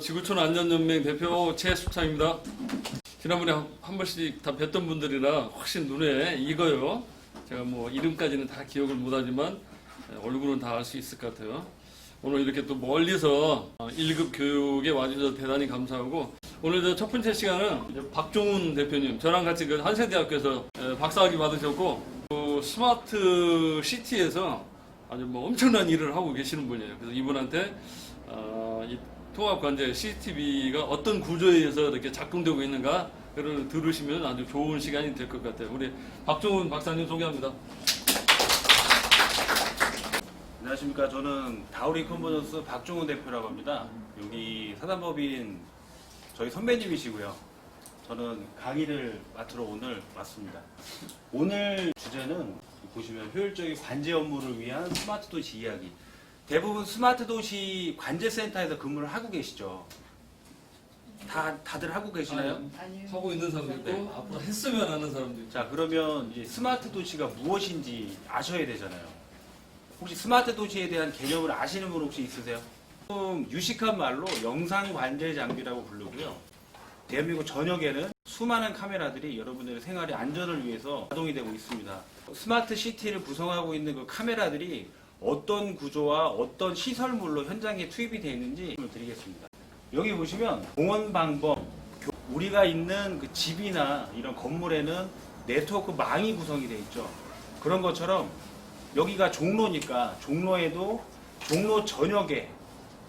지구촌 안전연맹 대표 최수창입니다. 지난번에 한 번씩 다 뵀던 분들이라 훨씬 눈에 익어요. 제가 뭐 이름까지는 다 기억을 못하지만 얼굴은 다 알 수 있을 것 같아요. 오늘 이렇게 또 멀리서 1급 교육에 와주셔서 대단히 감사하고, 오늘 첫 번째 시간은 이제 박종훈 대표님, 저랑 같이 그 한세대학교에서 박사학위 받으셨고, 스마트 시티에서 아주 뭐 엄청난 일을 하고 계시는 분이에요. 그래서 이분한테 이 통합관제 CCTV가 어떤 구조에 의해서 이렇게 작동되고 있는가를 들으시면 아주 좋은 시간이 될 것 같아요. 우리 박종훈 박사님 소개합니다. 안녕하십니까. 저는 다우리 컨버전스 박종훈 대표라고 합니다. 여기 사단법인 저희 선배님이시고요. 저는 강의를 맡으러 오늘 왔습니다. 오늘 주제는 보시면 효율적인 관제 업무를 위한 스마트 도시 이야기. 대부분 스마트 도시 관제센터에서 근무를 하고 계시죠? 다들 하고 계시나요? 아니요. 하고 있는 사람도 있고, 네. 앞으로 했으면 하는 사람도 있고. 자, 그러면 이제 스마트 도시가 무엇인지 아셔야 되잖아요. 혹시 스마트 도시에 대한 개념을 아시는 분 혹시 있으세요? 좀 유식한 말로 영상 관제 장비라고 부르고요. 대한민국 전역에는 수많은 카메라들이 여러분들의 생활의 안전을 위해서 가동이 되고 있습니다. 스마트 시티를 구성하고 있는 그 카메라들이 어떤 구조와 어떤 시설물로 현장에 투입이 되어 있는지 드리겠습니다. 여기 보시면 공원 방범, 우리가 있는 그 집이나 이런 건물에는 네트워크 망이 구성이 되어 있죠. 그런 것처럼 여기가 종로니까 종로에도 종로 전역에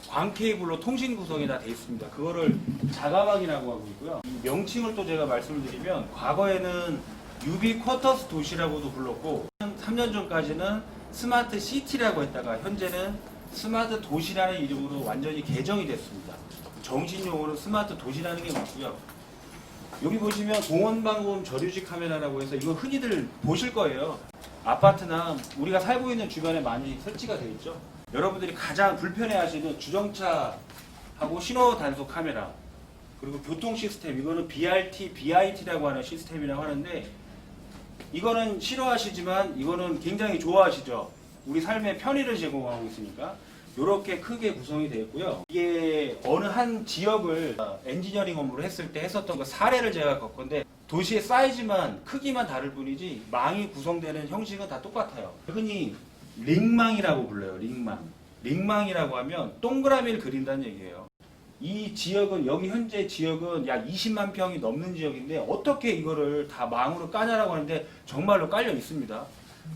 광 케이블로 통신 구성이 다 되어 있습니다. 그거를 자가망이라고 하고 있고요. 이 명칭을 또 제가 말씀을 드리면, 과거에는 유비쿼터스 도시라고도 불렀고, 3년 전까지는 스마트 시티라고 했다가 현재는 스마트 도시라는 이름으로 완전히 개정이 됐습니다. 정신용어로 스마트 도시라는 게 맞고요. 여기 보시면 공원방범 저류지 카메라라고 해서 이거 흔히들 보실 거예요. 아파트나 우리가 살고 있는 주변에 많이 설치가 되어 있죠. 여러분들이 가장 불편해하시는 주정차하고 신호 단속 카메라, 그리고 교통 시스템, 이거는 BRT, BIT라고 하는 시스템이라고 하는데, 이거는 싫어하시지만 이거는 굉장히 좋아하시죠. 우리 삶의 편의를 제공하고 있으니까 이렇게 크게 구성이 되어 있고요. 이게 어느 한 지역을 엔지니어링 업무를 했을 때 했었던 그 사례를 제가 갖고 건데, 도시의 사이즈만 크기만 다를 뿐이지 망이 구성되는 형식은 다 똑같아요. 흔히 링망이라고 불러요. 링망이라고 하면 동그라미를 그린다는 얘기예요. 이 지역은, 여기 현재 지역은 약 20만 평이 넘는 지역인데 어떻게 이거를 다 망으로 까냐라고 하는데 정말로 깔려 있습니다.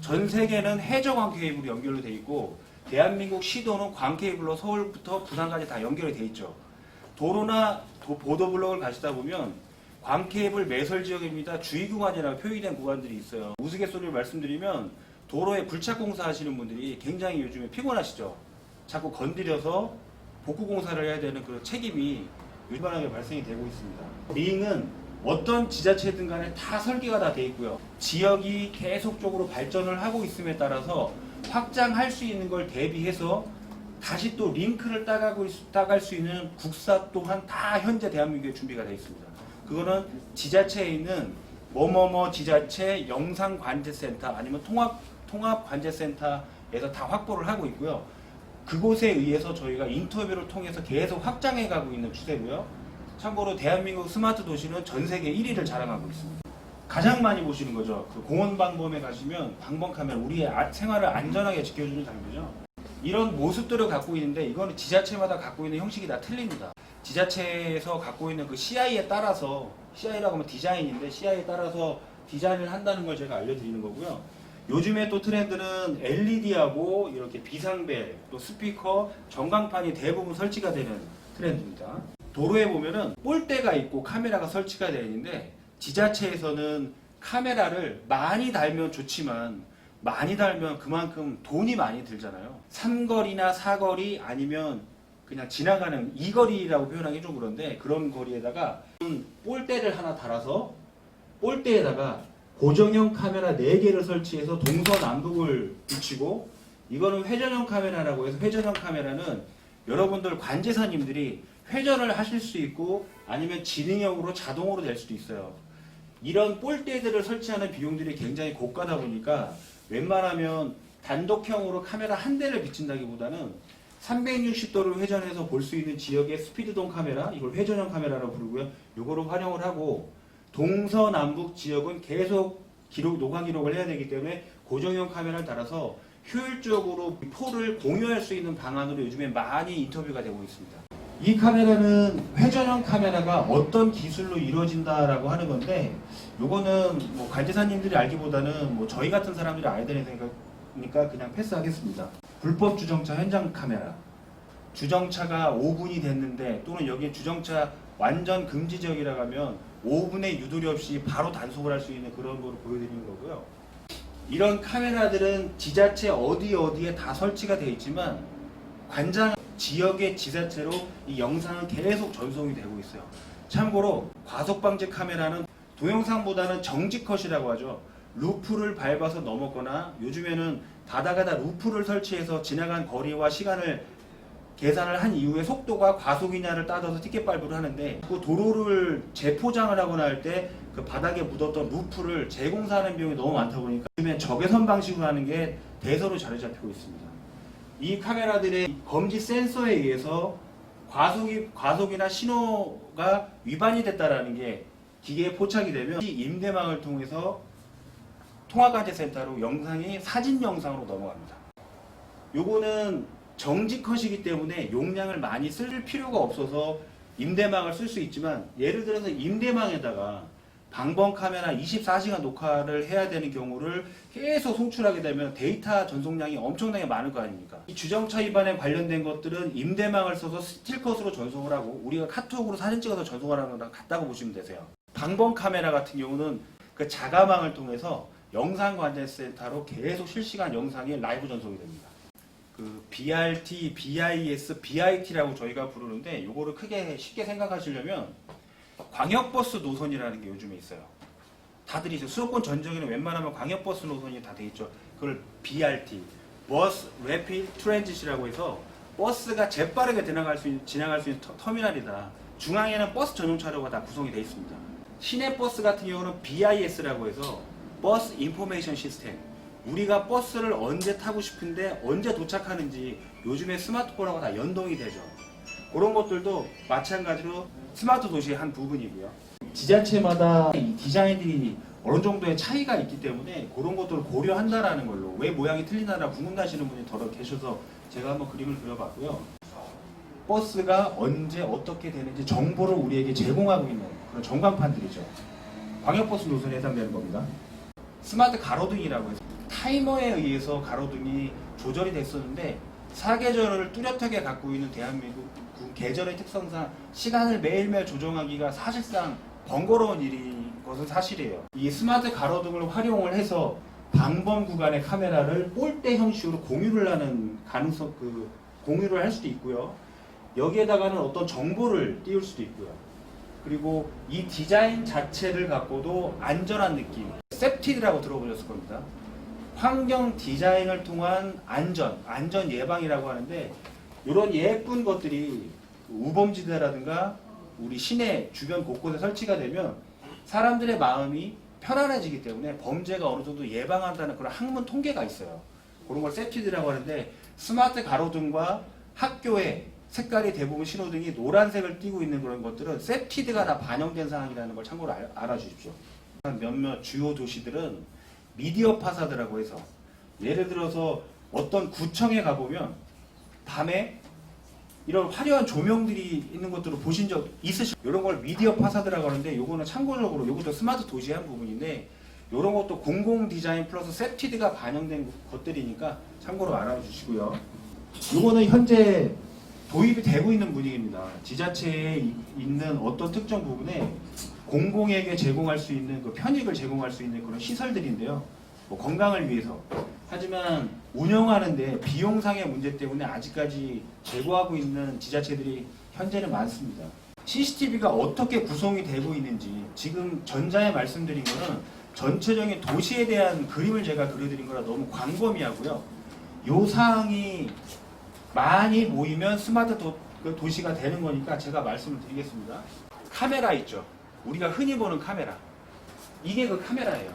전 세계는 해저 광 케이블이 연결로 돼 있고, 대한민국 시도는 광 케이블로 서울부터 부산까지 다 연결이 돼 있죠. 도로나 보도블록을 가시다 보면 광 케이블 매설 지역입니다. 주의 구간이라고 표기된 구간들이 있어요. 우스갯소리를 말씀드리면, 도로에 굴착 공사 하시는 분들이 굉장히 요즘에 피곤하시죠. 자꾸 건드려서 복구 공사를 해야 되는 그런 책임이 유발하게 발생이 되고 있습니다. 링은 어떤 지자체든 간에 다 설계가 다 돼 있고요. 지역이 계속적으로 발전을 하고 있음에 따라서 확장할 수 있는 걸 대비해서 다시 또 링크를 따갈 수 있는 국사 또한 다 현재 대한민국에 준비가 되어 있습니다. 그거는 지자체에 있는 뭐뭐뭐 지자체 영상관제센터 아니면 통합관제센터에서 다 확보를 하고 있고요. 그곳에 의해서 저희가 인터뷰를 통해서 계속 확장해 가고 있는 추세고요. 참고로 대한민국 스마트 도시는 전 세계 1위를 자랑하고 있습니다. 가장 많이 보시는 거죠. 그 공원 방범에 가시면 방범 카메라, 우리의 생활을 안전하게 지켜주는 장비죠. 이런 모습들을 갖고 있는데, 이거는 지자체마다 갖고 있는 형식이 다 틀립니다. 지자체에서 갖고 있는 그 CI에 따라서, CI라고 하면 디자인인데 CI에 따라서 디자인을 한다는 걸 제가 알려드리는 거고요. 요즘에 또 트렌드는 LED하고 이렇게 비상벨, 또 스피커, 전광판이 대부분 설치가 되는 트렌드입니다. 도로에 보면은 폴대가 있고 카메라가 설치가 되어 있는데, 지자체에서는 카메라를 많이 달면 좋지만 많이 달면 그만큼 돈이 많이 들잖아요. 삼거리나 사거리 아니면 그냥 지나가는 이거리라고 표현하기 좀 그런데, 그런 거리에다가 폴대를 하나 달아서 폴대에다가 고정형 카메라 4개를 설치해서 동서남북을 붙이고, 이거는 회전형 카메라라고 해서, 회전형 카메라는 여러분들 관제사님들이 회전을 하실 수 있고 아니면 지능형으로 자동으로 될 수도 있어요. 이런 폴대들을 설치하는 비용들이 굉장히 고가다 보니까 웬만하면 단독형으로 카메라 한 대를 비친다기보다는 360도를 회전해서 볼 수 있는 지역의 스피드돔 카메라, 이걸 회전형 카메라라고 부르고요. 이거를 활용을 하고 동서남북 지역은 계속 녹화 기록을 해야 되기 때문에 고정형 카메라를 달아서 효율적으로 포를 공유할 수 있는 방안으로 요즘에 많이 인터뷰가 되고 있습니다. 이 카메라는 회전형 카메라가 어떤 기술로 이루어진다라고 하는 건데, 요거는 뭐 관제사님들이 알기보다는 뭐 저희 같은 사람들이 알아야 되는 생각이니까 그냥 패스하겠습니다. 불법 주정차 현장 카메라. 주정차가 5분이 됐는데, 또는 여기에 주정차 완전 금지 지역이라고 하면 5분의 유도리 없이 바로 단속을 할 수 있는 그런 거를 보여드리는 거고요. 이런 카메라들은 지자체 어디에 다 설치가 되어 있지만 관장 지역의 지자체로 이 영상은 계속 전송이 되고 있어요. 참고로 과속방지 카메라는 동영상보다는 정지컷이라고 하죠. 루프를 밟아서 넘었거나 요즘에는 가다가다 루프를 설치해서 지나간 거리와 시간을 계산을 한 이후에 속도가 과속이냐를 따져서 티켓 발부를 하는데, 그 도로를 재포장을 하거나 할 때 그 바닥에 묻었던 루프를 재공사하는 비용이 너무 많다 보니까 요즘에 적외선 방식으로 하는 게 대세로 자리 잡히고 있습니다. 이 카메라들의 검지 센서에 의해서 과속이나 신호가 위반이 됐다라는 게 기계에 포착이 되면 임대망을 통해서 통합관제센터로 영상이 사진 영상으로 넘어갑니다. 요거는 정지컷이기 때문에 용량을 많이 쓸 필요가 없어서 임대망을 쓸 수 있지만, 예를 들어서 임대망에다가 방범 카메라 24시간 녹화를 해야 되는 경우를 계속 송출하게 되면 데이터 전송량이 엄청나게 많을 거 아닙니까? 이 주정차 위반에 관련된 것들은 임대망을 써서 스틸컷으로 전송을 하고 우리가 카톡으로 사진 찍어서 전송하는 거랑 같다고 보시면 되세요. 방범 카메라 같은 경우는 그 자가망을 통해서 영상관제센터로 계속 실시간 영상이 라이브 전송이 됩니다. 그 BRT, BIS, BIT라고 저희가 부르는데, 요거를 크게 쉽게 생각하시려면 광역버스 노선이라는 게 요즘에 있어요. 다들 이제 수도권 전역에는 웬만하면 광역버스 노선이 다 돼 있죠. 그걸 BRT, 버스 래피드 트랜짓이라고 해서 버스가 재빠르게 지나갈 수 있는 터미널이다. 중앙에는 버스 전용 차로가 다 구성이 되어 있습니다. 시내버스 같은 경우는 BIS라고 해서 버스 인포메이션 시스템. 우리가 버스를 언제 타고 싶은데 언제 도착하는지 요즘에 스마트폰하고 다 연동이 되죠. 그런 것들도 마찬가지로 스마트 도시의 한 부분이고요. 지자체마다 이 디자인들이 어느 정도의 차이가 있기 때문에 그런 것들을 고려한다라는 걸로, 왜 모양이 틀리나라 궁금하시는 분이 더러 계셔서 제가 한번 그림을 그려봤고요. 버스가 언제 어떻게 되는지 정보를 우리에게 제공하고 있는 그런 전광판들이죠. 광역버스 노선에 해당되는 겁니다. 스마트 가로등이라고 해서 타이머에 의해서 가로등이 조절이 됐었는데, 사계절을 뚜렷하게 갖고 있는 대한민국 계절의 특성상 시간을 매일매일 조정하기가 사실상 번거로운 일인 것은 사실이에요. 이 스마트 가로등을 활용을 해서 방범 구간의 카메라를 볼대 형식으로 공유를 하는 가능성, 공유를 할 수도 있고요. 여기에다가는 어떤 정보를 띄울 수도 있고요. 그리고 이 디자인 자체를 갖고도 안전한 느낌, 세프티드라고 들어보셨을 겁니다. 환경 디자인을 통한 안전 예방이라고 하는데, 이런 예쁜 것들이 우범지대라든가 우리 시내 주변 곳곳에 설치가 되면 사람들의 마음이 편안해지기 때문에 범죄가 어느 정도 예방한다는 그런 학문 통계가 있어요. 그런 걸 세프티드라고 하는데, 스마트 가로등과 학교에 색깔이 대부분 신호등이 노란색을 띠고 있는 그런 것들은 세프티드가 다 반영된 상황이라는 걸 참고로 알아주십시오. 몇몇 주요 도시들은 미디어 파사드라고 해서, 예를 들어서 어떤 구청에 가보면 밤에 이런 화려한 조명들이 있는 것들을 보신 적 있으시죠? 이런 걸 미디어 파사드라고 하는데, 요거는 참고적으로 이것도 스마트 도시의 한 부분인데, 이런 것도 공공 디자인 플러스 세프티드가 반영된 것들이니까 참고로 알아주시고요. 요거는 현재 도입이 되고 있는 분위기입니다. 지자체에 있는 어떤 특정 부분에 공공에게 제공할 수 있는 그 편익을 제공할 수 있는 그런 시설들인데요. 뭐 건강을 위해서. 하지만 운영하는데 비용상의 문제 때문에 아직까지 제고하고 있는 지자체들이 현재는 많습니다. CCTV가 어떻게 구성이 되고 있는지 지금 전자에 말씀드린 거는 전체적인 도시에 대한 그림을 제가 그려드린 거라 너무 광범위하고요. 요 사항이 많이 모이면 스마트 도시가 되는 거니까 제가 말씀을 드리겠습니다. 카메라 있죠. 우리가 흔히 보는 카메라. 이게 그 카메라예요.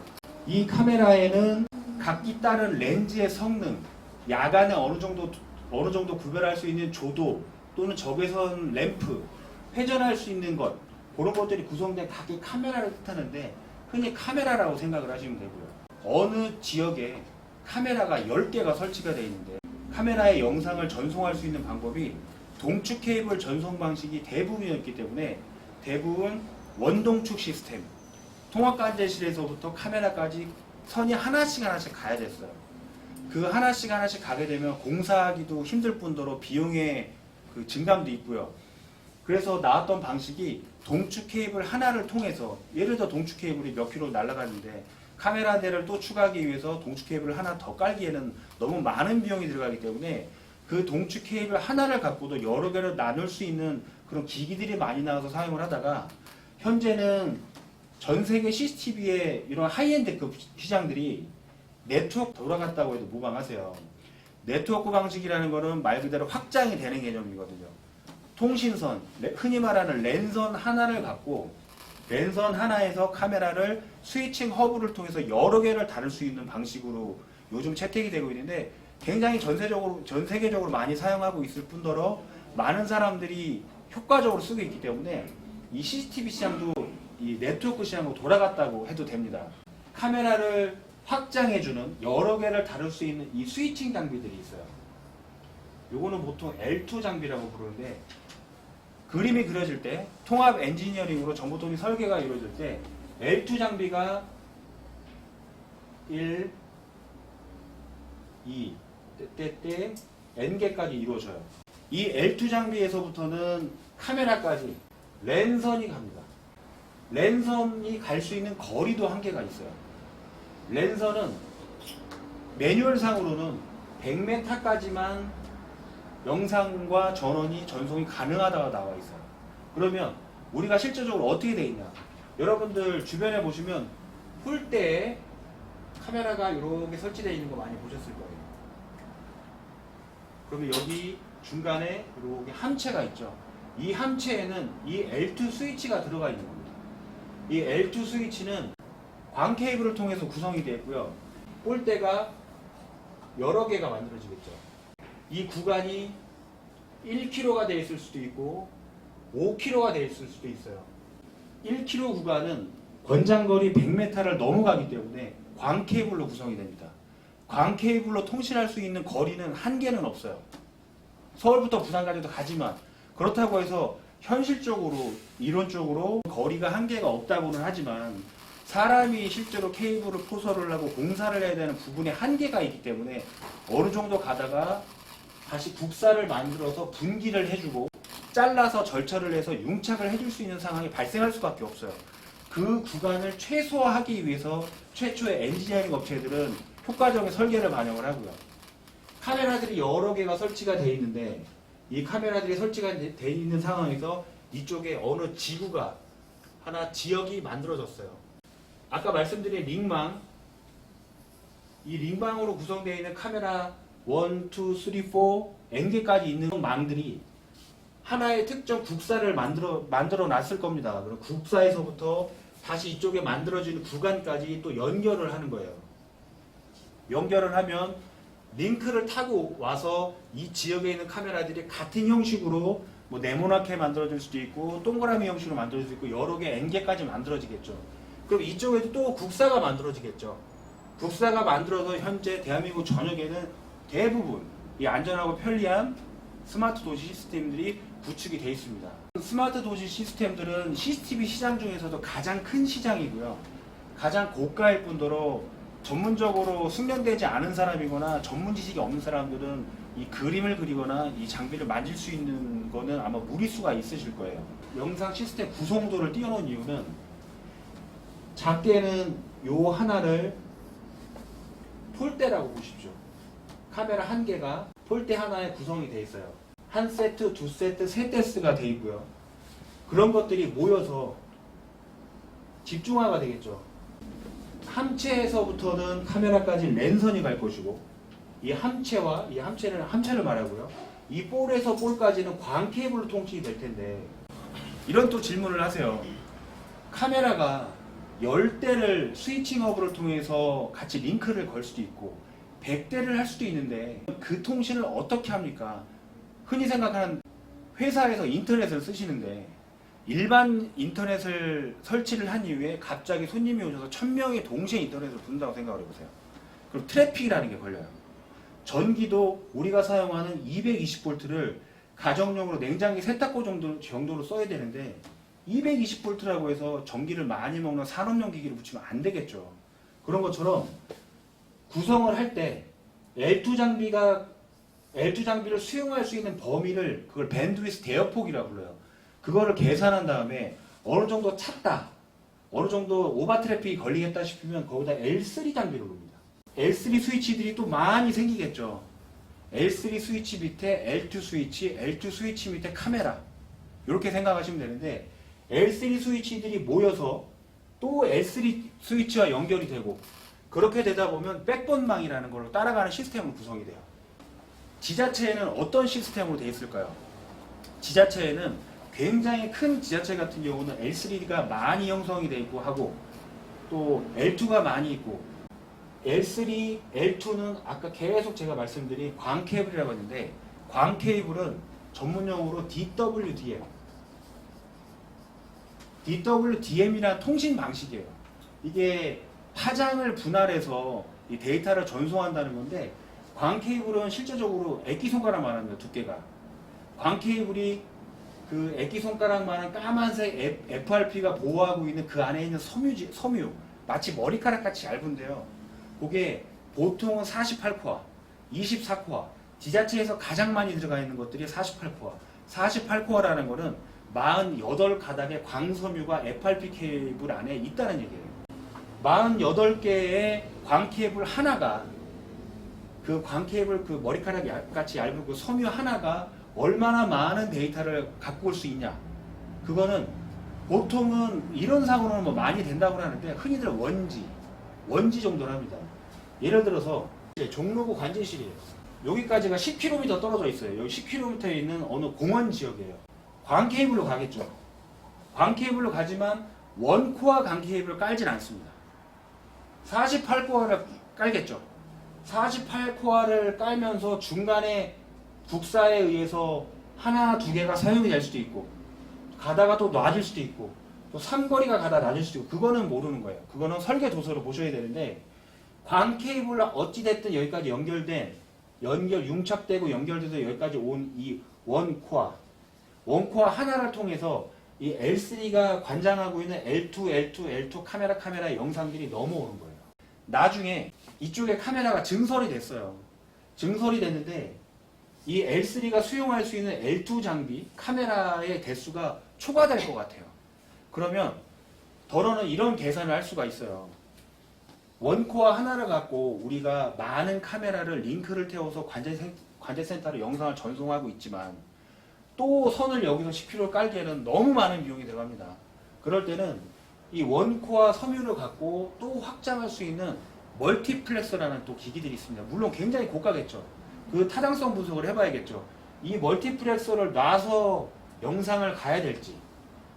이 카메라에는 각기 다른 렌즈의 성능, 야간에 어느 정도 어느 정도 구별할 수 있는 조도 또는 적외선 램프, 회전할 수 있는 것, 그런 것들이 구성된 각기 카메라를 뜻하는데 흔히 카메라라고 생각을 하시면 되고요. 어느 지역에 카메라가 10개가 설치가 되어 있는데 카메라의 영상을 전송할 수 있는 방법이 동축 케이블 전송 방식이 대부분이었기 때문에 대부분 원동축 시스템, 통합관제실에서부터 카메라까지 선이 하나씩 가야 됐어요. 그 하나씩 가게 되면 공사하기도 힘들 뿐더러 비용의 그 증감도 있고요. 그래서 나왔던 방식이 동축 케이블 하나를 통해서, 예를 들어 동축 케이블이 몇 킬로 날아가는데 카메라 대를 또 추가하기 위해서 동축 케이블을 하나 더 깔기에는 너무 많은 비용이 들어가기 때문에 그 동축 케이블 하나를 갖고도 여러 개를 나눌 수 있는 그런 기기들이 많이 나와서 사용을 하다가 현재는 전 세계 CCTV의 이런 하이엔드급 시장들이 네트워크 돌아갔다고 해도 무방하세요. 네트워크 방식이라는 거는 말 그대로 확장이 되는 개념이거든요. 통신선, 흔히 말하는 랜선 하나를 갖고 랜선 하나에서 카메라를 스위칭 허브를 통해서 여러 개를 다룰 수 있는 방식으로 요즘 채택이 되고 있는데 굉장히 전 세계적으로 많이 사용하고 있을 뿐더러 많은 사람들이 효과적으로 쓰고 있기 때문에 이 CCTV 시장도 이 네트워크 시장으로 돌아갔다고 해도 됩니다. 카메라를 확장해주는 여러 개를 다룰 수 있는 이 스위칭 장비들이 있어요. 요거는 보통 L2 장비라고 부르는데 그림이 그려질 때 통합 엔지니어링으로 정보통신 설계가 이루어질 때 L2 장비가 1, 2, 때 N개까지 이루어져요. 이 L2 장비에서부터는 카메라까지 랜선이 갑니다. 랜선이 갈 수 있는 거리도 한계가 있어요. 랜선은 매뉴얼상으로는 100m까지만 영상과 전원이 전송이 가능하다고 나와 있어요. 그러면 우리가 실제적으로 어떻게 돼 있냐? 여러분들 주변에 보시면 폴대에 카메라가 이렇게 설치되어 있는 거 많이 보셨을 거예요. 그러면 여기 중간에 이렇게 함체가 있죠. 이 함체에는 이 L2 스위치가 들어가 있는 겁니다. 이 L2 스위치는 광 케이블을 통해서 구성이 되어 있고요. 폴대가 여러 개가 만들어지겠죠. 이 구간이 1km가 되어 있을 수도 있고 5km가 되어 있을 수도 있어요. 1km 구간은 권장거리 100m를 넘어가기 때문에 광 케이블로 구성이 됩니다. 광 케이블로 통신할 수 있는 거리는 한계는 없어요. 서울부터 부산까지도 가지만 그렇다고 해서 현실적으로 이론적으로 거리가 한계가 없다고는 하지만 사람이 실제로 케이블을 포설을 하고 공사를 해야 되는 부분에 한계가 있기 때문에 어느 정도 가다가 다시 국사를 만들어서 분기를 해주고 잘라서 절처를 해서 융착을 해줄 수 있는 상황이 발생할 수밖에 없어요. 그 구간을 최소화하기 위해서 최초의 엔지니어링 업체들은 효과적인 설계를 반영을 하고요. 카메라들이 여러 개가 설치가 되어 있는데 이 카메라들이 설치가 되어 있는 상황에서 이쪽에 어느 지구가 하나 지역이 만들어졌어요. 아까 말씀드린 링망, 이 링망으로 구성되어 있는 카메라 1, 2, 3, 4 N개까지 있는 망들이 하나의 특정 국사를 만들어 놨을 겁니다. 그럼 국사에서부터 다시 이쪽에 만들어지는 구간까지 또 연결을 하는 거예요. 연결을 하면 링크를 타고 와서 이 지역에 있는 카메라들이 같은 형식으로 뭐 네모나게 만들어질 수도 있고 동그라미 형식으로 만들어질 수 있고 여러 개 N개까지 만들어지겠죠. 그럼 이쪽에도 또 국사가 만들어지겠죠. 국사가 만들어서 현재 대한민국 전역에는 대부분 이 안전하고 편리한 스마트 도시 시스템들이 구축이 되어 있습니다. 스마트 도시 시스템들은 CCTV 시장 중에서도 가장 큰 시장이고요. 가장 고가일 뿐더러 전문적으로 숙련되지 않은 사람이거나 전문 지식이 없는 사람들은 이 그림을 그리거나 이 장비를 만질 수 있는 거는 아마 무리수가 있으실 거예요. 영상 시스템 구성도를 띄워놓은 이유는 작게는 요 하나를 폴대라고 보십시오. 카메라 한 개가 폴대 하나에 구성이 되어 있어요. 한 세트, 두 세트, 세 세트가 되어 있고요. 그런 것들이 모여서 집중화가 되겠죠. 함체에서부터는 카메라까지 랜선이 갈 것이고 이 함체와 이 함체를 말하고요. 이 볼에서 볼까지는 광 케이블로 통신이 될 텐데 이런 또 질문을 하세요. 카메라가 10대를 스위칭 허브를 통해서 같이 링크를 걸 수도 있고 100대를 할 수도 있는데 그 통신을 어떻게 합니까? 흔히 생각하는 회사에서 인터넷을 쓰시는데 일반 인터넷을 설치를 한 이후에 갑자기 손님이 오셔서 1000명이 동시에 인터넷을 본다고 생각을 해보세요. 그럼 트래픽이라는 게 걸려요. 전기도 우리가 사용하는 220V를 가정용으로 냉장기 세탁고 정도로 써야 되는데 220V라고 해서 전기를 많이 먹는 산업용 기기를 붙이면 안 되겠죠. 그런 것처럼 구성을 할 때 L2 장비를 수용할 수 있는 범위를 그걸 밴드위스 대역폭이라고 불러요. 그거를 계산한 다음에 어느 정도 찼다, 어느 정도 오버 트래픽이 걸리겠다 싶으면 거기다 L3 장비를 놓습니다. L3 스위치들이 또 많이 생기겠죠. L3 스위치 밑에 L2 스위치, L2 스위치 밑에 카메라 이렇게 생각하시면 되는데 L3 스위치들이 모여서 또 L3 스위치와 연결이 되고 그렇게 되다 보면 백본망이라는 걸로 따라가는 시스템으로 구성이 돼요. 지자체에는 어떤 시스템으로 되어 있을까요? 지자체에는 굉장히 큰 지자체 같은 경우는 L3가 많이 형성이 되어 있고 하고 또 L2가 많이 있고 L3, L2는 아까 계속 제가 말씀드린 광 케이블이라고 했는데 광 케이블은 전문용어로 DWDM이라는 통신 방식이에요. 이게 파장을 분할해서 이 데이터를 전송한다는 건데 광 케이블은 실제적으로 액기손가락만 합니다. 두께가. 광 케이블이 그 액기손가락만한 까만색 FRP가 보호하고 있는 그 안에 있는 섬유 마치 머리카락 같이 얇은데요. 그게 보통은 48코어, 24코어, 지자체에서 가장 많이 들어가 있는 것들이 48코어. 48코어라는 거는 48가닥의 광섬유가 FRP 케이블 안에 있다는 얘기예요. 48개의 광 케이블 하나가 그 광 케이블 그 머리카락 같이 얇은 그 섬유 하나가 얼마나 많은 데이터를 갖고 올 수 있냐. 그거는 보통은 이런 사고는 뭐 많이 된다고 하는데 흔히들 원지 정도로 합니다. 예를 들어서 종로구 관제실이에요. 여기까지가 10km 떨어져 있어요. 여기 10km에 있는 어느 공원 지역이에요. 광 케이블로 가겠죠. 광 케이블로 가지만 원코어 광 케이블을 깔진 않습니다. 48코어를 깔겠죠. 48코어를 깔면서 중간에 국사에 의해서 하나, 두 개가 사용이 될 수도 있고 가다가 또 놔질 수도 있고 또 삼거리가 가다 놔질 수도 있고 그거는 모르는 거예요. 그거는 설계 도서로 보셔야 되는데 광 케이블 어찌됐든 여기까지 융착되고 연결돼서 여기까지 온 이 원코어 하나를 통해서 이 L3가 관장하고 있는 L2 카메라 영상들이 넘어오는 거예요. 나중에 이쪽에 카메라가 증설이 됐어요. 증설이 됐는데 이 L3가 수용할 수 있는 L2 장비 카메라의 대수가 초과될 것 같아요. 그러면 더러는 이런 계산을 할 수가 있어요. 원코어 하나를 갖고 우리가 많은 카메라를 링크를 태워서 관제센터로 영상을 전송하고 있지만 또 선을 여기서 10km 깔기에는 너무 많은 비용이 들어갑니다. 그럴 때는 이 원코어 섬유를 갖고 또 확장할 수 있는 멀티플렉서라는 또 기기들이 있습니다. 물론 굉장히 고가겠죠. 그 타당성 분석을 해봐야겠죠. 이 멀티플렉서를 놔서 영상을 가야 될지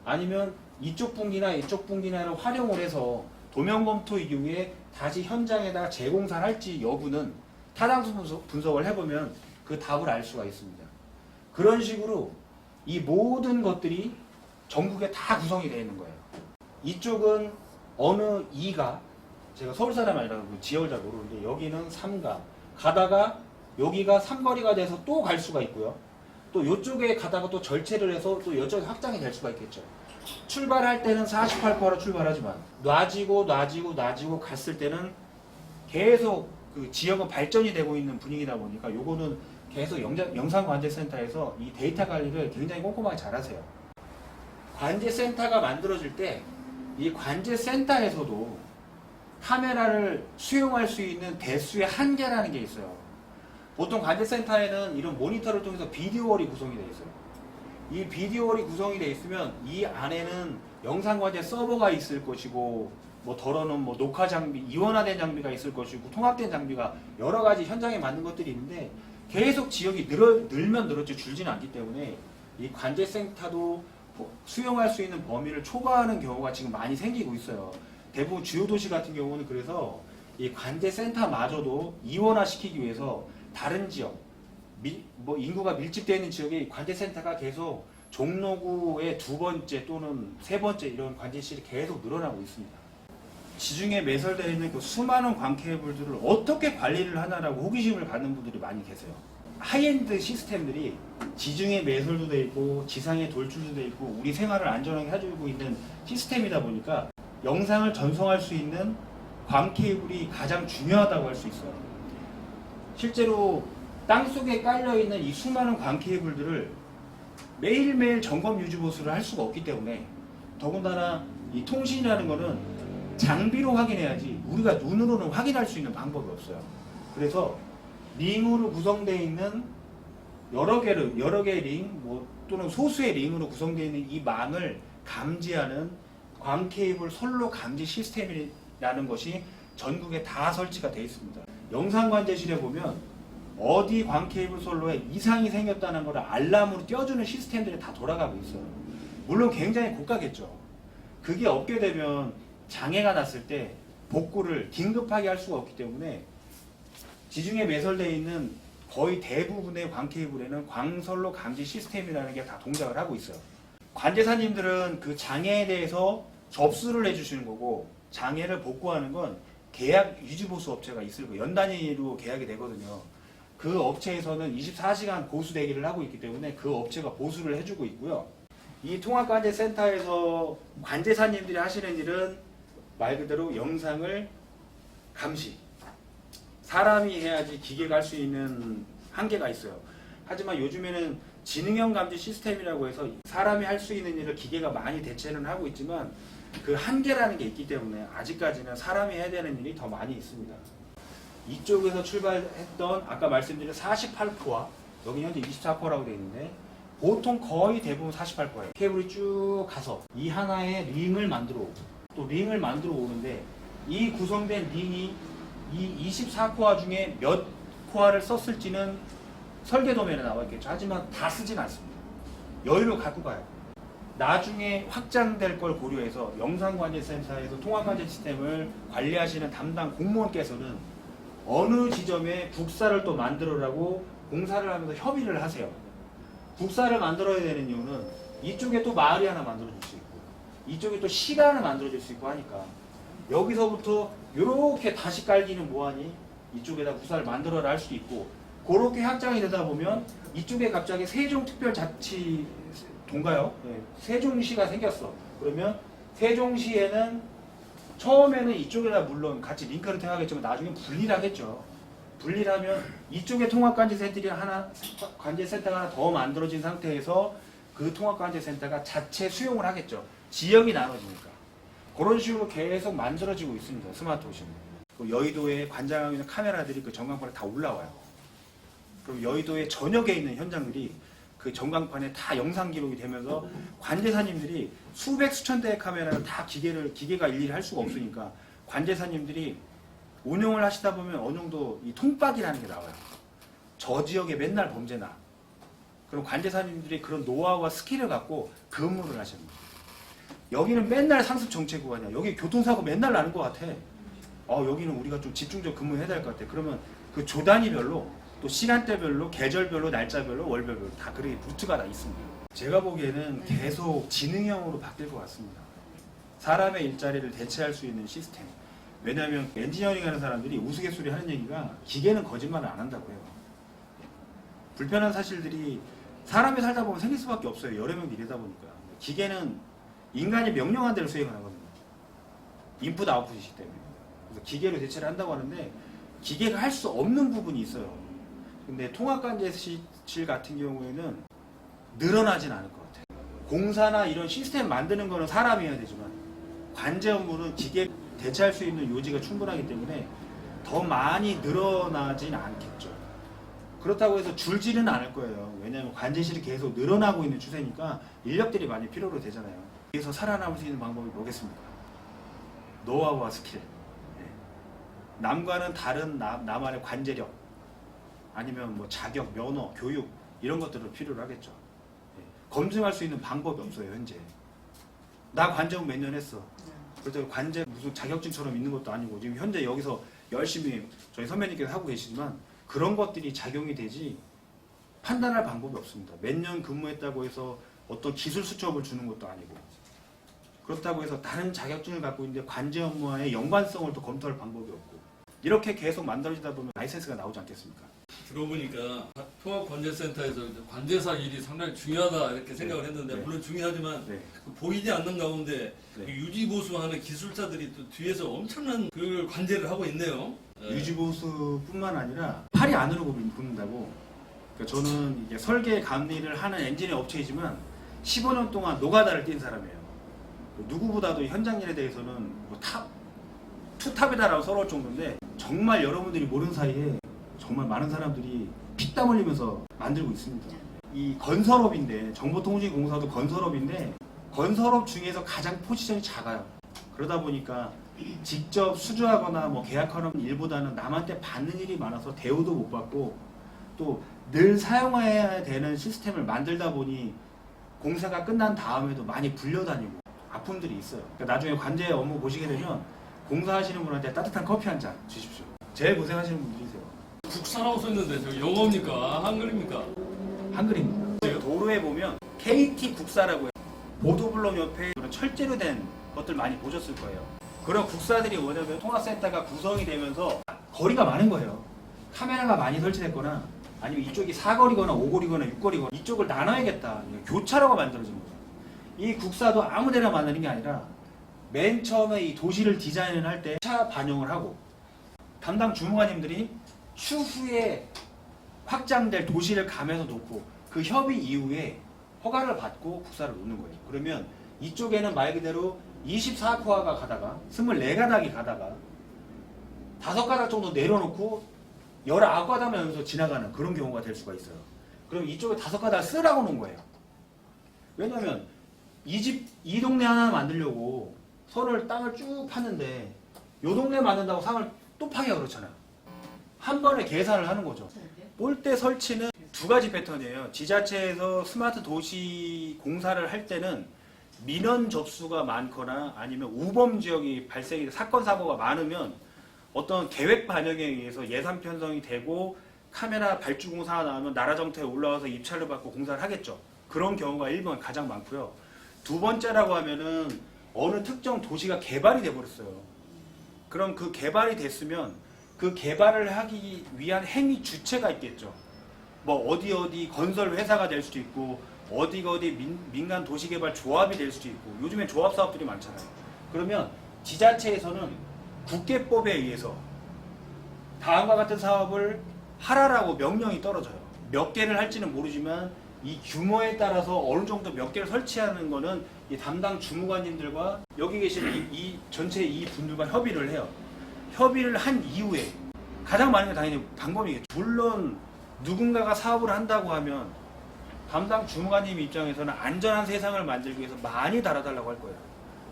아니면 이쪽 분기나를 활용을 해서 도면검토 이후에 다시 현장에다가 재공사를 할지 여부는 타당성 분석을 해보면 그 답을 알 수가 있습니다. 그런 식으로 이 모든 것들이 전국에 다 구성이 되어 있는 거예요. 이쪽은 어느 2가 제가 서울 사람 아니라 지역을 잘 모르는데 여기는 3가 가다가 여기가 삼거리가 돼서 또 갈 수가 있고요. 또 이쪽에 가다가 또 절체를 해서 또 이쪽에 확장이 될 수가 있겠죠. 출발할 때는 48%로 출발하지만 놔지고 갔을 때는 계속 그 지역은 발전이 되고 있는 분위기다 보니까 요거는 계속 영상관제센터에서 이 데이터 관리를 굉장히 꼼꼼하게 잘 하세요. 관제센터가 만들어질 때 이 관제센터에서도 카메라를 수용할 수 있는 대수의 한계라는 게 있어요. 보통 관제센터에는 이런 모니터를 통해서 비디오월이 구성이 되어 있어요. 이 비디오월이 구성이 되어 있으면 이 안에는 영상관제 서버가 있을 것이고 뭐 더러는 뭐 녹화 장비, 이원화된 장비가 있을 것이고 통합된 장비가 여러 가지 현장에 맞는 것들이 있는데 계속 지역이 늘면 늘었지 줄지는 않기 때문에 이 관제센터도 수용할 수 있는 범위를 초과하는 경우가 지금 많이 생기고 있어요. 대부분 주요 도시 같은 경우는 그래서 이 관제센터마저도 이원화시키기 위해서 다른 지역, 뭐 인구가 밀집되어 있는 지역에 관제센터가 계속 종로구의 2번째 또는 3번째 이런 관제실이 계속 늘어나고 있습니다. 지중해 매설되어 있는 그 수많은 광케이블들을 어떻게 관리를 하나라고 호기심을 갖는 분들이 많이 계세요. 하이엔드 시스템들이 지중해 매설도 돼 있고 지상에 돌출도 돼 있고 우리 생활을 안전하게 해주고 있는 시스템이다 보니까 영상을 전송할 수 있는 광케이블이 가장 중요하다고 할 수 있어요. 실제로 땅속에 깔려있는 이 수많은 광케이블들을 매일매일 점검 유지 보수를 할 수가 없기 때문에 더군다나 이 통신이라는 거는 장비로 확인해야지 우리가 눈으로는 확인할 수 있는 방법이 없어요. 그래서 링으로 구성되어 있는 여러 개의 링, 또는 소수의 링으로 구성되어 있는 이 망을 감지하는 광케이블 선로 감지 시스템이라는 것이 전국에 다 설치가 되어 있습니다. 영상 관제실에 보면 어디 광케이블 선로에 이상이 생겼다는 걸 알람으로 띄워주는 시스템들이 다 돌아가고 있어요. 물론 굉장히 고가겠죠. 그게 없게 되면 장애가 났을 때 복구를 긴급하게 할 수가 없기 때문에 지중해 매설되어 있는 거의 대부분의 광케이블에는 광선로 감지 시스템이라는 게 다 동작을 하고 있어요. 관제사님들은 그 장애에 대해서 접수를 해주시는 거고 장애를 복구하는 건 계약 유지보수 업체가 있을 거예요. 연 단위로 계약이 되거든요. 그 업체에서는 24시간 보수 대기를 하고 있기 때문에 그 업체가 보수를 해주고 있고요. 이 통합관제센터에서 관제사님들이 하시는 일은 말 그대로 영상을 감시. 사람이 해야지 기계가 할 수 있는 한계가 있어요. 하지만 요즘에는 지능형 감지 시스템이라고 해서 사람이 할 수 있는 일을 기계가 많이 대체는 하고 있지만 그 한계라는 게 있기 때문에 아직까지는 사람이 해야 되는 일이 더 많이 있습니다. 이쪽에서 출발했던 아까 말씀드린 48포와 여기 현재 24포라고 되어 있는데 보통 거의 대부분 48포예요. 케이블이 쭉 가서 이 하나의 링을 만들어 오고 또 링을 만들어 오는데 이 구성된 링이 이 24코어 중에 몇 코어를 썼을지는 설계 도면에 나와 있겠죠. 하지만 다 쓰진 않습니다. 여유를 갖고 가요. 나중에 확장될 걸 고려해서 영상관제센터에서 통합관제 시스템을 관리하시는 담당 공무원께서는 어느 지점에 국사를 또 만들어라고 공사를 하면서 협의를 하세요. 국사를 만들어야 되는 이유는 이쪽에 또 마을이 하나 만들어질 수 있고 이쪽에 또 시가 하나 만들어질 수 있고 하니까 여기서부터 이렇게 다시 깔기는 뭐하니 이쪽에다 국사를 만들어라 할 수도 있고 그렇게 확장이 되다 보면 이쪽에 갑자기 세종특별자치도인가요? 네, 세종시가 생겼어. 그러면 세종시에는 처음에는 이쪽에다 물론 같이 링크를 태워야겠지만 나중에 분리를 하겠죠. 분리를 하면 이쪽에 통합관제센터가 하나 더 만들어진 상태에서 그 통합관제센터가 자체 수용을 하겠죠. 지역이 나눠지니까. 그런 식으로 계속 만들어지고 있습니다. 스마트 도시는. 여의도에 관장하고 있는 카메라들이 그 전광판에 다 올라와요. 그럼 여의도의 전역에 있는 현장들이 그 전광판에 다 영상 기록이 되면서 관제사님들이 수백 수천 대의 카메라를 다 기계가 일일이 할 수가 없으니까 관제사님들이 운영을 하시다 보면 어느 정도 이 통박이라는 게 나와요. 저 지역에 맨날 범죄나. 그럼 관제사님들이 그런 노하우와 스킬을 갖고 근무를 하십니다. 여기는 맨날 상습 정체 구간이야. 여기 교통사고 맨날 나는 것 같아. 여기는 우리가 좀 집중적으로 근무해야 될 것 같아. 그러면 그 조단위별로 또 시간대별로 계절별로 날짜별로 월별로 다 그렇게 루트가 다 있습니다. 제가 보기에는 계속 지능형으로 바뀔 것 같습니다. 사람의 일자리를 대체할 수 있는 시스템. 왜냐하면 엔지니어링 하는 사람들이 우스갯소리 하는 얘기가 기계는 거짓말을 안 한다고 해요. 불편한 사실들이 사람이 살다 보면 생길 수밖에 없어요. 여러 명 일하다 보니까. 기계는 인간이 명령한 대로 수행을 하거든요. 인풋 아웃풋이기 때문에. 그래서 기계로 대체를 한다고 하는데 기계가 할 수 없는 부분이 있어요. 근데 통합관제실 같은 경우에는 늘어나진 않을 것 같아요. 공사나 이런 시스템 만드는 거는 사람이 해야 되지만 관제 업무는 기계 대체할 수 있는 요지가 충분하기 때문에 더 많이 늘어나진 않겠죠. 그렇다고 해서 줄지는 않을 거예요. 왜냐하면 관제실이 계속 늘어나고 있는 추세니까 인력들이 많이 필요로 되잖아요. 그래서 살아남을 수 있는 방법이 뭐겠습니까? 노하우와 스킬. 남과는 다른 나만의 관제력 아니면 뭐 자격, 면허, 교육 이런 것들을 필요로 하겠죠. 검증할 수 있는 방법이 없어요 현재. 나 관제업 몇 년 했어. 그래서 관제 무슨 자격증처럼 있는 것도 아니고 지금 현재 여기서 열심히 저희 선배님께서 하고 계시지만 그런 것들이 작용이 되지 판단할 방법이 없습니다. 몇 년 근무했다고 해서 어떤 기술 수첩을 주는 것도 아니고 그렇다고 해서 다른 자격증을 갖고 있는데 관제 업무와의 연관성을 또 검토할 방법이 없고 이렇게 계속 만들어지다 보면 라이센스가 나오지 않겠습니까? 들어보니까 통합관제센터에서 관제사 일이 상당히 중요하다 이렇게 생각을 했는데 네. 물론 중요하지만 네. 그 보이지 않는 가운데 네. 그 유지보수하는 기술자들이 또 뒤에서 엄청난 그 관제를 하고 있네요. 네. 유지보수뿐만 아니라 팔이 안으로 붙는다고. 그러니까 저는 이게 설계 감리를 하는 엔지니어 업체이지만 15년 동안 노가다를 뛴 사람이에요. 누구보다도 현장 일에 대해서는 뭐 투탑이다라고 서러울 정도인데 정말 여러분들이 모르는 사이에 정말 많은 사람들이 피땀 흘리면서 만들고 있습니다. 이 건설업인데 정보통신공사도 건설업인데 건설업 중에서 가장 포지션이 작아요. 그러다 보니까 직접 수주하거나 뭐 계약하는 일보다는 남한테 받는 일이 많아서 대우도 못 받고 또 늘 사용해야 되는 시스템을 만들다 보니 공사가 끝난 다음에도 많이 불려다니고 아픔들이 있어요. 그러니까 나중에 관제 업무 보시게 되면 공사하시는 분한테 따뜻한 커피 한 잔 주십시오. 제일 고생하시는 분들이세요. 국사라고 써있는데 저 영어입니까? 한글입니까? 한글입니다. 도로에 보면 KT 국사라고 해요. 보도블록 옆에 그런 철제로 된 것들 많이 보셨을 거예요. 그런 국사들이 뭐냐면 통합센터가 구성이 되면서 거리가 많은 거예요. 카메라가 많이 설치됐거나 아니면 이쪽이 4거리거나 5거리거나 6거리거나 이쪽을 나눠야겠다. 교차로가 만들어진 거죠. 이 국사도 아무데나 만드는 게 아니라 맨 처음에 이 도시를 디자인을 할 때 차 반영을 하고 담당 주무관님들이 추후에 확장될 도시를 가면서 놓고 그 협의 이후에 허가를 받고 국사를 놓는 거예요. 그러면 이쪽에는 말 그대로 24코아가 가다가 24가닥이 가다가 5가닥 정도 내려놓고 19가닥 면서 지나가는 그런 경우가 될 수가 있어요. 그럼 이쪽에 5가닥 쓰라고 놓은 거예요. 왜냐면 이 동네 하나 만들려고 서로를 땅을 쭉 팠는데 요 동네 만든다고 상을 또 파기가 그렇잖아요. 한 번에 계산을 하는 거죠. 볼대 설치는 두 가지 패턴이에요. 지자체에서 스마트 도시 공사를 할 때는 민원 접수가 많거나 아니면 우범 지역이 발생이 사건 사고가 많으면 어떤 계획 반영에 의해서 예산 편성이 되고 카메라 발주 공사가 나오면 나라정터에 올라와서 입찰을 받고 공사를 하겠죠. 그런 경우가 1번 가장 많고요. 두 번째라고 하면은 어느 특정 도시가 개발이 돼버렸어요. 그럼 그 개발이 됐으면 그 개발을 하기 위한 행위 주체가 있겠죠. 뭐 어디 건설 회사가 될 수도 있고 어디 민간 도시개발 조합이 될 수도 있고 요즘엔 조합 사업들이 많잖아요. 그러면 지자체에서는 국계법에 의해서 다음과 같은 사업을 하라라고 명령이 떨어져요. 몇 개를 할지는 모르지만 이 규모에 따라서 어느 정도 몇 개를 설치하는 거는 이 담당 주무관님들과 여기 계시는 이 전체 이 분들과 협의를 해요. 협의를 한 이후에 가장 많은 게 당연히 방법이겠죠. 물론 누군가가 사업을 한다고 하면 담당 주무관님 입장에서는 안전한 세상을 만들기 위해서 많이 달아달라고 할 거예요.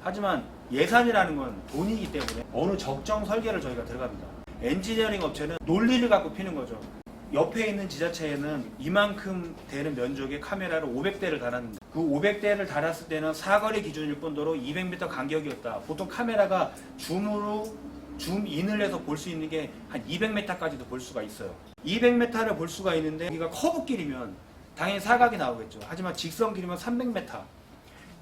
하지만 예산이라는 건 돈이기 때문에 어느 적정 설계를 저희가 들어갑니다. 엔지니어링 업체는 논리를 갖고 피는 거죠. 옆에 있는 지자체에는 이만큼 되는 면적의 카메라를 500대를 달았는데 그 500대를 달았을 때는 사거리 기준일 뿐더러 200m 간격이었다. 보통 카메라가 줌인을 해서 볼 수 있는 게 한 200m까지도 볼 수가 있어요. 200m를 볼 수가 있는데 여기가 커브길이면 당연히 사각이 나오겠죠. 하지만 직선길이면 300m.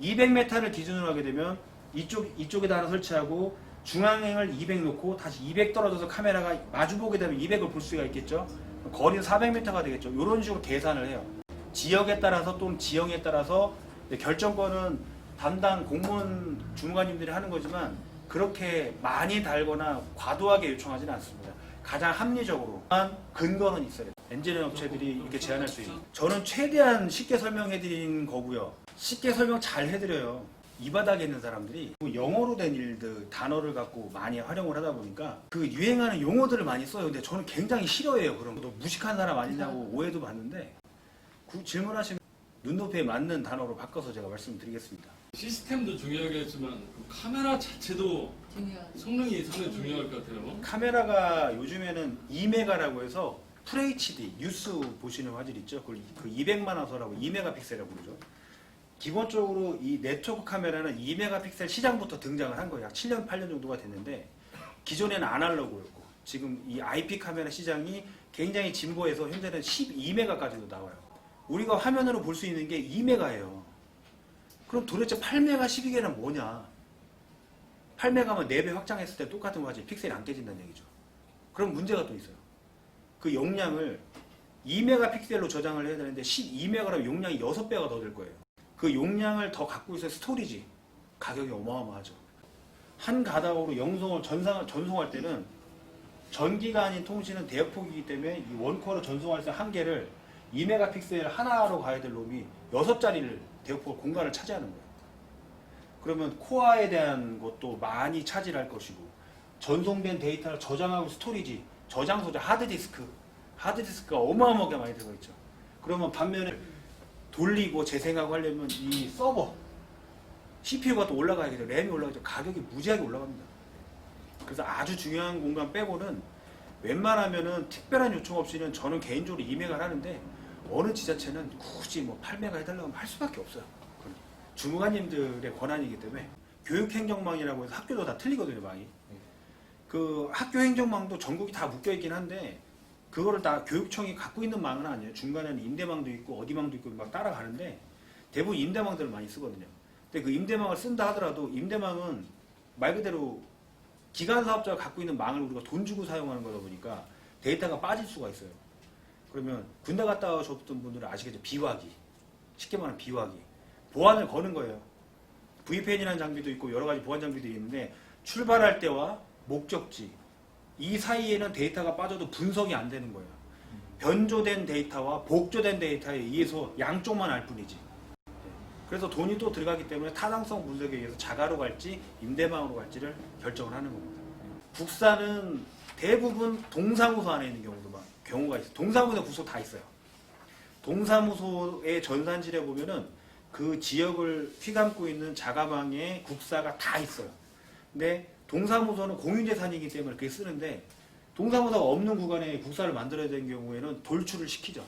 200m를 기준으로 하게 되면 이쪽에다 하나 설치하고 중앙행을 200 놓고 다시 200 떨어져서 카메라가 마주보게 되면 200을 볼 수가 있겠죠. 거리는 400m가 되겠죠. 이런 식으로 계산을 해요. 지역에 따라서 또는 지형에 따라서 결정권은 담당 공무원 주무관님들이 하는 거지만 그렇게 많이 달거나 과도하게 요청하지는 않습니다. 가장 합리적으로만 근거는 있어요. 엔지니어 업체들이 이렇게 제안할 수 있는. 저는 최대한 쉽게 설명해드린 거고요. 쉽게 설명 잘 해드려요. 이 바닥에 있는 사람들이 영어로 된 일들, 단어를 갖고 많이 활용을 하다 보니까 그 유행하는 용어들을 많이 써요. 근데 저는 굉장히 싫어해요. 그런 거. 무식한 사람 아니냐고 오해도 받는데 그 질문하시면 눈높이에 맞는 단어로 바꿔서 제가 말씀드리겠습니다. 시스템도 중요하겠지만 그 카메라 자체도 성능이 상당히 중요할 것 같아요. 카메라가 요즘에는 2메가라고 해서 FHD 뉴스 보시는 화질 있죠? 그 200만 화소라고 2메가픽셀이라고 부르죠. 기본적으로 이 네트워크 카메라는 2메가픽셀 시장부터 등장을 한 거예요. 약 7년, 8년 정도가 됐는데 기존에는 아날로그였고 지금 이 IP 카메라 시장이 굉장히 진보해서 현재는 12메가까지도 나와요. 우리가 화면으로 볼 수 있는 게 2메가예요. 그럼 도대체 8메가 12개는 뭐냐? 8메가면 4배 확장했을 때 똑같은 거지. 픽셀이 안 깨진다는 얘기죠. 그럼 문제가 또 있어요. 그 용량을 2메가픽셀로 저장을 해야 되는데 12메가라면 용량이 6배가 더 될 거예요. 그 용량을 더 갖고 있어야 스토리지. 가격이 어마어마하죠. 한 가닥으로 영상을 전송할 때는 전기가 아닌 통신은 대역폭이기 때문에 이 원코어로 전송할 때 한 개를 2메가픽셀 하나로 가야 될 놈이 6자리를 대역폭 공간을 차지하는 거예요. 그러면 코어에 대한 것도 많이 차지할 것이고 전송된 데이터를 저장하고 스토리지, 저장 소재, 하드디스크가 어마어마하게 많이 들어가 있죠. 그러면 반면에 돌리고 재생하고 하려면 이 서버, CPU가 또 올라가야겠죠. 램이 올라가죠. 가격이 무지하게 올라갑니다. 그래서 아주 중요한 공간 빼고는 웬만하면은 특별한 요청 없이는 저는 개인적으로 2메가를 하는데 어느 지자체는 굳이 뭐 8메가 해달라고 하면 할 수밖에 없어요. 주무관님들의 권한이기 때문에 교육행정망이라고 해서 학교도 다 틀리거든요, 많이. 그 학교 행정망도 전국이 다 묶여있긴 한데 그거를 다 교육청이 갖고 있는 망은 아니에요. 중간에는 임대망도 있고 어디망도 있고 막 따라가는데 대부분 임대망들을 많이 쓰거든요. 근데 그 임대망을 쓴다 하더라도 임대망은 말 그대로 기간 사업자가 갖고 있는 망을 우리가 돈 주고 사용하는 거다 보니까 데이터가 빠질 수가 있어요. 그러면 군대 갔다 오셨던 분들은 아시겠죠? 비화기. 쉽게 말하면 비화기. 보안을 거는 거예요. VPN이라는 장비도 있고 여러 가지 보안 장비도 있는데 출발할 때와 목적지 이 사이에는 데이터가 빠져도 분석이 안 되는 거예요. 변조된 데이터와 복조된 데이터에 의해서 양쪽만 알 뿐이지. 그래서 돈이 또 들어가기 때문에 타당성 분석에 의해서 자가로 갈지 임대망으로 갈지를 결정을 하는 겁니다. 국사는 대부분 동사무소 안에 있는 경우가 있어요. 동사무소 부서 다 있어요. 동사무소의 전산실에 보면은 그 지역을 휘감고 있는 자가방에 국사가 다 있어요. 근데 동사무소는 공유재산이기 때문에 그게 쓰는데 동사무소가 없는 구간에 국사를 만들어야 되는 경우에는 돌출을 시키죠.